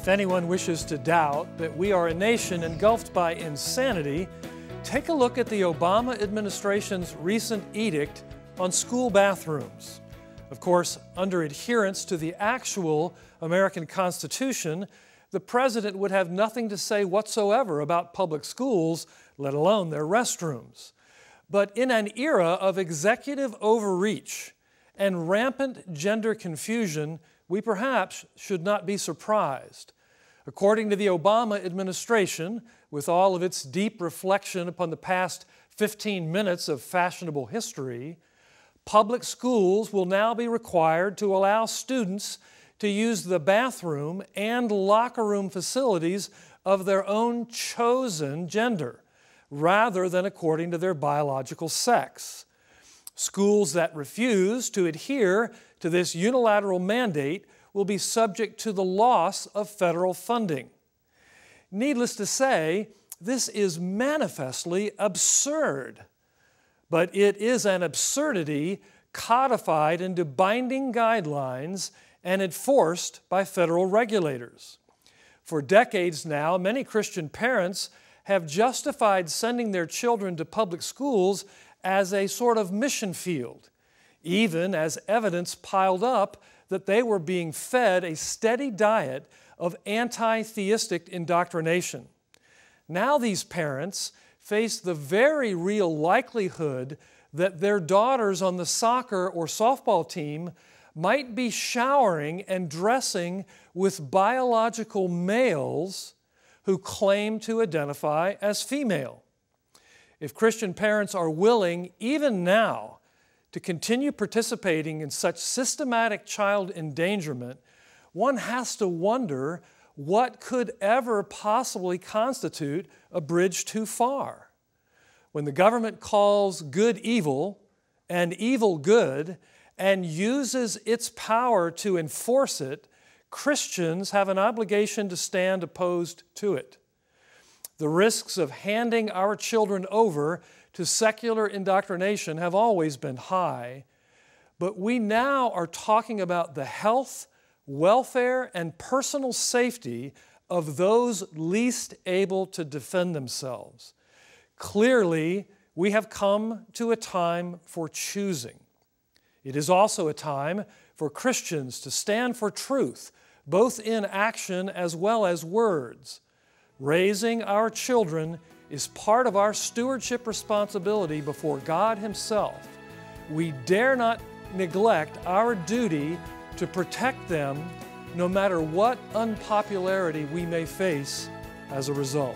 If anyone wishes to doubt that we are a nation engulfed by insanity, take a look at the Obama administration's recent edict on school bathrooms. Of course, under adherence to the actual American Constitution, the president would have nothing to say whatsoever about public schools, let alone their restrooms. But in an era of executive overreach and rampant gender confusion, we perhaps should not be surprised. According to the Obama administration, with all of its deep reflection upon the past 15 minutes of fashionable history, public schools will now be required to allow students to use the bathroom and locker room facilities of their own chosen gender, rather than according to their biological sex. Schools that refuse to adhere to this unilateral mandate will be subject to the loss of federal funding. Needless to say, this is manifestly absurd, but it is an absurdity codified into binding guidelines and enforced by federal regulators. For decades now, many Christian parents have justified sending their children to public schools as a sort of mission field, even as evidence piled up that they were being fed a steady diet of anti-theistic indoctrination. Now these parents face the very real likelihood that their daughters on the soccer or softball team might be showering and dressing with biological males who claim to identify as female. If Christian parents are willing, even now, to continue participating in such systematic child endangerment, one has to wonder what could ever possibly constitute a bridge too far. When the government calls good evil and evil good and uses its power to enforce it, Christians have an obligation to stand opposed to it. The risks of handing our children over to secular indoctrination have always been high, but we now are talking about the health, welfare, and personal safety of those least able to defend themselves. Clearly, we have come to a time for choosing. It is also a time for Christians to stand for truth, both in action as well as words. Raising our children is part of our stewardship responsibility before God Himself. We dare not neglect our duty to protect them, no matter what unpopularity we may face as a result.